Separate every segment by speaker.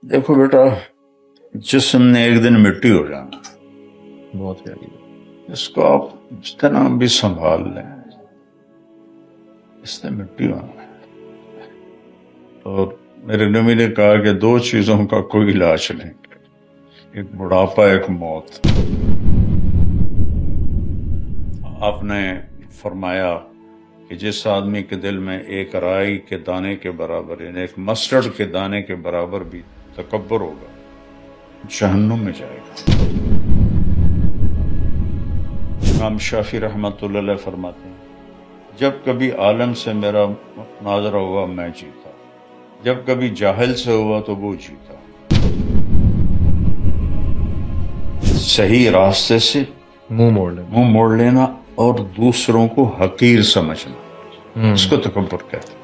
Speaker 1: देखो बेटा, जिस्म ने एक दिन मिट्टी हो जाना,
Speaker 2: बहुत प्यारी बात।
Speaker 1: इसको आप जितना भी संभाल लें, इसने मिट्टी होना है। और मेरे नबी ने कहा कि दो चीजों का कोई इलाज नहीं, एक बुढ़ापा, एक मौत। आपने फरमाया कि जिस आदमी के दिल में एक राई के दाने के बराबर, यानी एक मस्टर्ड के दाने के बराबर भी तकब्बुर होगा, जहन्नुम में जाएगा। इमाम शाफी रहमतुल्लाह अलैह फरमाते हैं, जब कभी आलम से मेरा मुनाजरा हुआ मैं जीता, जब कभी जाहिल से हुआ तो वो जीता। सही रास्ते से मुंह मोड़ लेना और दूसरों को हकीर समझना, इसको तकब्बुर कहते हैं।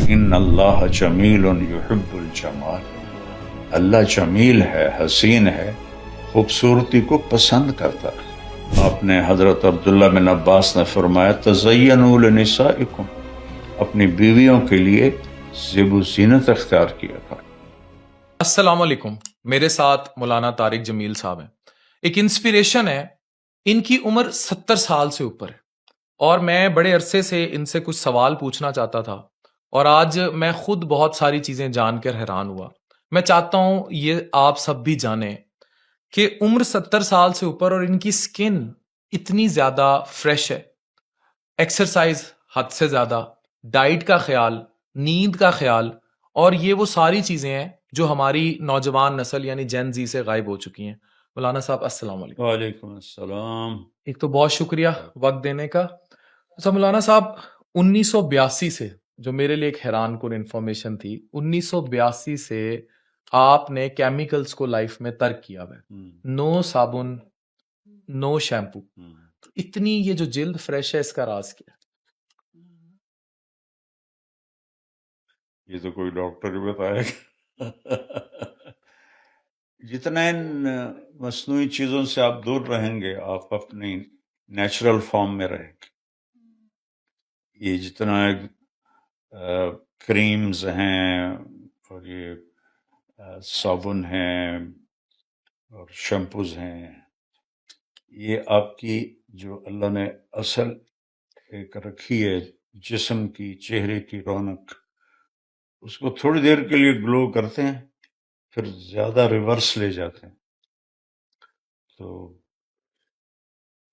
Speaker 1: इन्नल्लाह जमीलुन युहिब्बुल जमाल, अल्लाह जमील है, हसीन है, खूबसूरती को पसंद करता है। आपने हजरत अब्दुल्ला बिन अब्बास ने फरमाया, तज़य्यनू लिनिसाइकुम, अपनी बीवियों के लिए ज़ेब ज़ीनत अख्तियार किया करें।
Speaker 2: अस्सलाम वालेकुम, मेरे साथ मौलाना तारिक जमील साहब हैं। एक इंस्पिरेशन है, इनकी उम्र 70 साल से ऊपर है और मैं बड़े अरसे से इनसे कुछ सवाल पूछना चाहता था और आज मैं खुद बहुत सारी चीजें जानकर हैरान हुआ। मैं चाहता हूं ये आप सब भी जानें कि उम्र 70 साल से ऊपर और इनकी स्किन इतनी ज्यादा फ्रेश है, एक्सरसाइज हद से ज्यादा, डाइट का ख्याल, नींद का ख्याल, और ये वो सारी चीजें हैं जो हमारी नौजवान नस्ल यानी जेन जी से गायब हो चुकी हैं। मौलाना साहब अस्सलाम वालेकुम।
Speaker 1: वालेकुम अस्सलाम।
Speaker 2: एक तो बहुत शुक्रिया वक्त देने का। अच्छा मौलाना साहब, 1982 से, जो मेरे लिए एक हैरान कुन इन्फॉर्मेशन थी, 1982 से आपने केमिकल्स को लाइफ में तर्क किया हुआ है। नो साबुन, नो शैम्पू। तो इतनी ये जो जिल्द फ्रेश है, इसका राज क्या है?
Speaker 1: ये तो कोई डॉक्टर ही बताएगा। जितना इन मस्नूई चीजों से आप दूर रहेंगे, आप अपनी नेचुरल फॉर्म में रहेंगे। ये जितना क्रीम्स हैं और ये साबुन हैं और शैम्पूज हैं, ये आपकी जो अल्लाह ने असल एक रखी है जिस्म की, चेहरे की रौनक, उसको थोड़ी देर के लिए ग्लो करते हैं, फिर ज्यादा रिवर्स ले जाते हैं। तो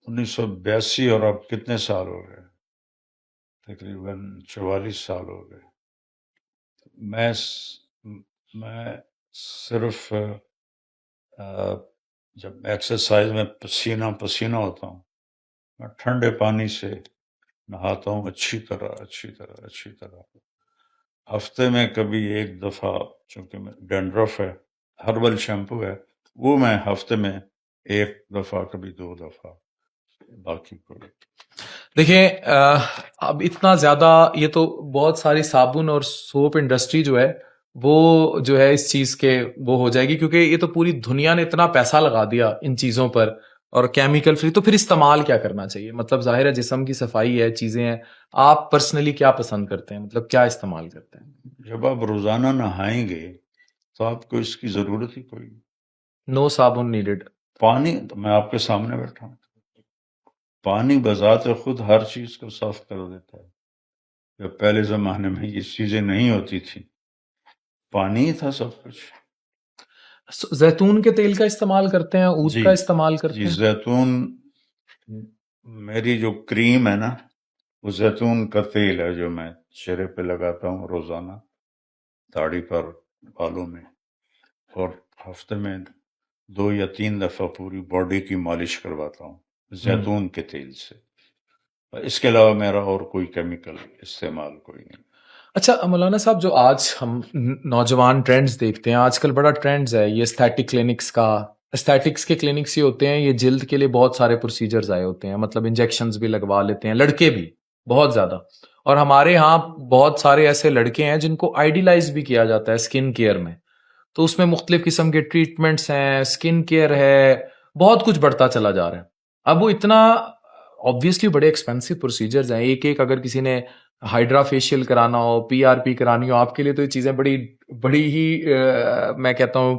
Speaker 1: 1982 और अब कितने साल हो गए? तकरीबन 44 साल हो गए। मैं सिर्फ जब एक्सरसाइज में पसीना पसीना होता हूँ, मैं ठंडे पानी से नहाता हूँ अच्छी तरह। हफ्ते में कभी एक दफ़ा, चूँकि डैंड्रफ है, हर्बल शैम्पू है, वो मैं हफ्ते में एक दफ़ा, कभी दो दफ़ा, बाकी कोई।
Speaker 2: देखिए अब इतना ज्यादा, ये तो बहुत सारी साबुन और सोप इंडस्ट्री जो है वो जो है इस चीज के वो हो जाएगी, क्योंकि ये तो पूरी दुनिया ने इतना पैसा लगा दिया इन चीजों पर और केमिकल फ्री। तो फिर इस्तेमाल क्या करना चाहिए? मतलब जाहिर है जिस्म की सफाई है, चीजें हैं। आप पर्सनली क्या पसंद करते हैं, मतलब क्या इस्तेमाल करते हैं?
Speaker 1: जब आप रोज़ाना नहाएंगे तो आपको इसकी ज़रूरत ही कोई नहीं।
Speaker 2: नो साबुन नीडेड।
Speaker 1: पानी, तो मैं आपके सामने बैठा हूँ, पानी बजाते खुद हर चीज़ को साफ कर देता है। जब पहले ज़माने में ये चीज़ें नहीं होती थी, पानी ही था सब कुछ।
Speaker 2: जैतून के तेल का इस्तेमाल करते हैं, ऊद का इस्तेमाल करते
Speaker 1: जी,
Speaker 2: हैं?
Speaker 1: जैतून, मेरी जो क्रीम है ना, वो जैतून का तेल है जो मैं चेहरे पे लगाता हूँ रोज़ाना, दाढ़ी पर, बालों में, और हफ्ते में 2 या 3 दफ़ा पूरी बॉडी की मालिश करवाता हूँ जैतून के तेल से। इसके अलावा मेरा और कोई केमिकल इस्तेमाल कोई नहीं।
Speaker 2: अच्छा मौलाना साहब, जो आज हम नौजवान ट्रेंड्स देखते हैं, आजकल बड़ा ट्रेंड्स है ये एस्थेटिक क्लिनिक्स का। एस्थेटिक्स के क्लिनिक्स ये होते हैं, ये जिल्द के लिए बहुत सारे प्रोसीजर्स आए होते हैं, मतलब इंजेक्शंस भी लगवा लेते हैं, लड़के भी बहुत ज्यादा। और हमारे यहाँ बहुत सारे ऐसे लड़के हैं जिनको आइडियलाइज भी किया जाता है स्किन केयर में। तो उसमें मुख्तलिफ किस्म के ट्रीटमेंट्स हैं, स्किन केयर है, बहुत कुछ बढ़ता चला जा रहा है। अब वो इतना ऑब्वियसली बड़े एक्सपेंसिव प्रोसीजर्स हैं, एक एक अगर किसी ने ہائیڈرا فیشیل کرانا ہو, پی آر پی کرانی ہو, آپ کے لیے تو یہ چیزیں بڑی ہی میں کہتا ہوں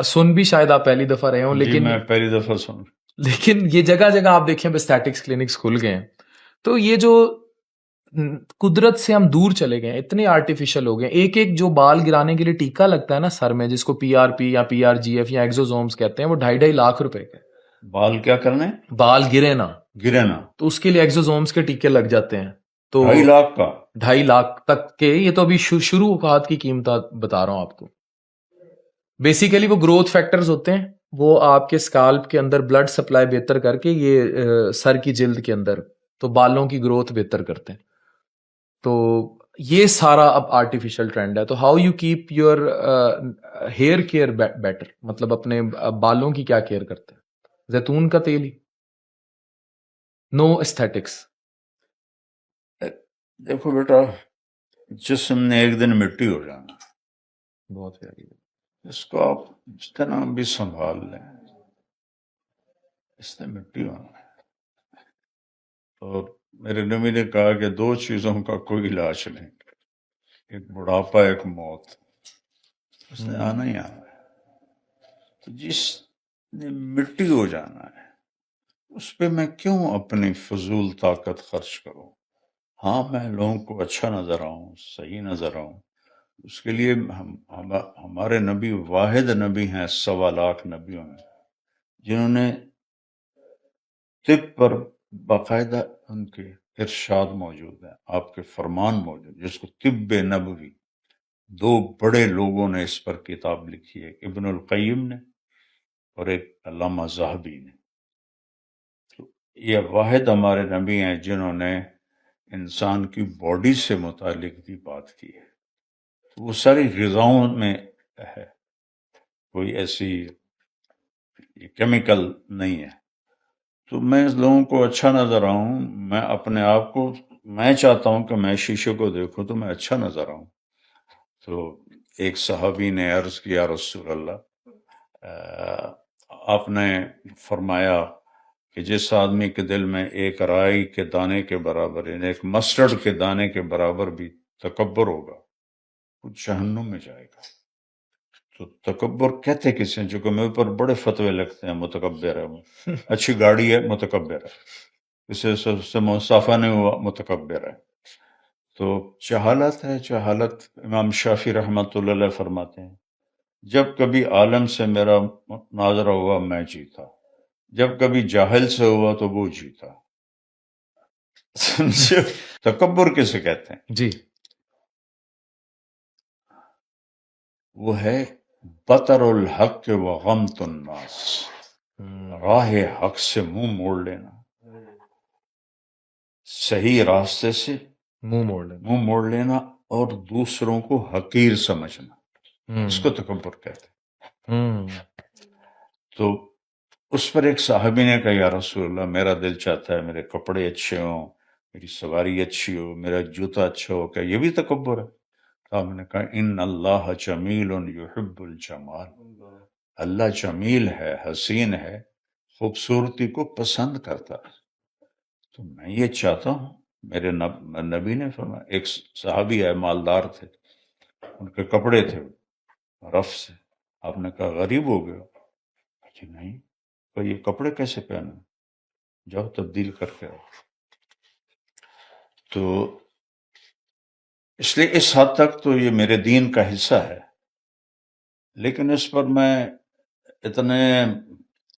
Speaker 2: سن بھی شاید آپ پہلی دفعہ رہے ہوں,
Speaker 1: جی
Speaker 2: لیکن
Speaker 1: میں پہلی دفعہ سن.
Speaker 2: لیکن یہ جگہ جگہ آپ دیکھیں اسٹیٹکس کلینکس کھل گئے ہیں. تو یہ جو قدرت سے ہم دور چلے گئے ہیں, اتنے آرٹیفیشل ہو گئے ہیں. ایک جو بال گرانے کے لیے ٹیکا لگتا ہے نا سر میں, جس کو پی آر پی یا پی آر جی ایف یا ایگزوزومز کہتے ہیں, وہ 2.5 لاکھ روپے کا.
Speaker 1: بال کیا کرنے؟
Speaker 2: بال گرے نا,
Speaker 1: گرے نا,
Speaker 2: تو اس کے لیے ایگزوزومز کے ٹیکے لگ جاتے ہیں. تو
Speaker 1: 2.5 لاکھ کا
Speaker 2: 2.5 لاکھ تک کے, یہ تو ابھی شروع اوقات کی قیمت بتا رہا ہوں آپ کو. بیسیکلی وہ گروتھ فیکٹرز ہوتے ہیں, وہ آپ کے اسکالپ کے اندر بلڈ سپلائی بہتر کر کے یہ سر کی جلد کے اندر تو بالوں کی گروتھ بہتر کرتے ہیں. تو یہ سارا اب آرٹیفیشل ٹرینڈ ہے. تو how you keep your hair care better, مطلب اپنے بالوں کی کیا کیئر کرتے ہیں؟ زیتون کا تیل ہی, نو ایستھیٹکس.
Speaker 1: دیکھو بیٹا, جسم نے ایک دن مٹی ہو جانا,
Speaker 2: بہت پیاری.
Speaker 1: اس کو آپ جتنا بھی سنبھال لیں, اس نے مٹی ہونا ہے. اور میرے نبی نے کہا کہ 2 چیزوں کا کوئی علاج نہیں, ایک بڑھاپا, ایک موت. اس نے آنا ہی آنا ہے. تو جس نے مٹی ہو جانا ہے اس پہ میں کیوں اپنی فضول طاقت خرچ کروں؟ ہاں میں لوگوں کو اچھا نظر آؤں, صحیح نظر آؤں, اس کے لیے ہمارے نبی واحد نبی ہیں 1.25 لاکھ نبیوں میں, جنہوں نے طب پر باقاعدہ ان کے ارشاد موجود ہیں, آپ کے فرمان موجود, جس کو طب نبوی, 2 بڑے لوگوں نے اس پر کتاب لکھی ہے, ابن القیم نے اور ایک علامہ ذہبی نے. تو یہ واحد ہمارے نبی ہیں جنہوں نے انسان کی باڈی سے متعلق بھی بات کی ہے. وہ ساری غذاؤں میں ہے, کوئی ایسی کیمیکل نہیں ہے. تو میں لوگوں کو اچھا نظر آؤں, میں اپنے آپ کو, میں چاہتا ہوں کہ میں شیشے کو دیکھوں تو میں اچھا نظر آؤں. تو ایک صحابی نے عرض کیا رسول اللہ, آپ نے فرمایا کہ جس آدمی کے دل میں ایک رائی کے دانے کے برابر, یعنی ایک مسٹرڈ کے دانے کے برابر بھی تکبر ہوگا, وہ جہنم میں جائے گا. تو تکبر کہتے کس ہیں؟ جو کہ میرے اوپر بڑے فتوے لگتے ہیں, متکبر ہے, اچھی گاڑی ہے متکبر ہے, اسے سے مصافہ نہیں ہوا متکبر ہے. تو جہالت ہے. جہالت امام شافعی رحمۃ اللہ علیہ فرماتے ہیں, جب کبھی عالم سے میرا مناظرہ ہوا میں جیتا, جب کبھی جاہل سے ہوا تو وہ جیتا. تکبر کسے کہتے ہیں؟
Speaker 2: جی,
Speaker 1: وہ ہے بطر الحق و غمت الناس, راہ حق سے منہ موڑ لینا, صحیح راستے سے منہ موڑ لینا اور دوسروں کو حقیر سمجھنا, اس کو تکبر کہتے ہیں. تو اس پر ایک صحابی نے کہا, یا رسول اللہ میرا دل چاہتا ہے میرے کپڑے اچھے ہوں, میری سواری اچھی ہو, میرا جوتا اچھا ہو, کیا یہ بھی تکبر ہے؟ تو ہم نے کہا ان اللہ جمیل یحب الجمال, اللہ جمیل ہے, حسین ہے, خوبصورتی کو پسند کرتا ہے. تو میں یہ چاہتا ہوں, میرے نبی نے فرمایا, ایک صحابی ہے مالدار تھے, ان کے کپڑے تھے رف سے, آپ نے کہا غریب ہو گیا؟ کہ نہیں. کہ یہ کپڑے کیسے پہنے؟ جاؤ تبدیل کر کے آؤ. تو اس لیے اس حد تک تو یہ میرے دین کا حصہ ہے, لیکن اس پر میں اتنے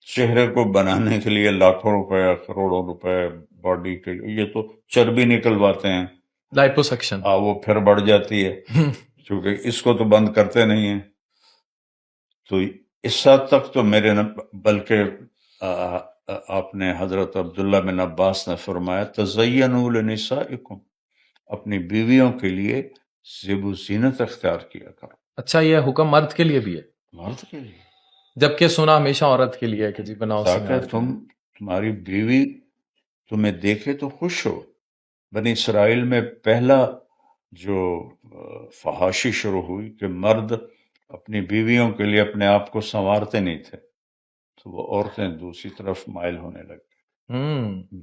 Speaker 1: چہرے کو بنانے کے لیے لاکھوں روپے, کروڑوں روپے باڈی کے لیے, یہ تو چربی نکلواتے ہیں,
Speaker 2: لائپوسکشن,
Speaker 1: وہ پھر بڑھ جاتی ہے, کیونکہ اس کو تو بند کرتے نہیں ہیں. تو اس حد تک تو میرے بلکہ آپ نے حضرت عبداللہ بن عباس نے فرمایا تزینوا لنسائکم, اپنی بیویوں کے لیے زیب و زینت اختیار کیا کرو.
Speaker 2: اچھا یہ حکم مرد کے لیے بھی ہے؟
Speaker 1: مرد کے لیے,
Speaker 2: جبکہ سنا ہمیشہ عورت کے لیے ہے کہ جی بناؤ
Speaker 1: تاکہ تمہاری بیوی تمہیں دیکھے تو خوش ہو. بنی اسرائیل میں پہلا جو فحاشی شروع ہوئی کہ مرد اپنی بیویوں کے لیے اپنے آپ کو سنوارتے نہیں تھے, تو وہ عورتیں دوسری طرف مائل ہونے لگی.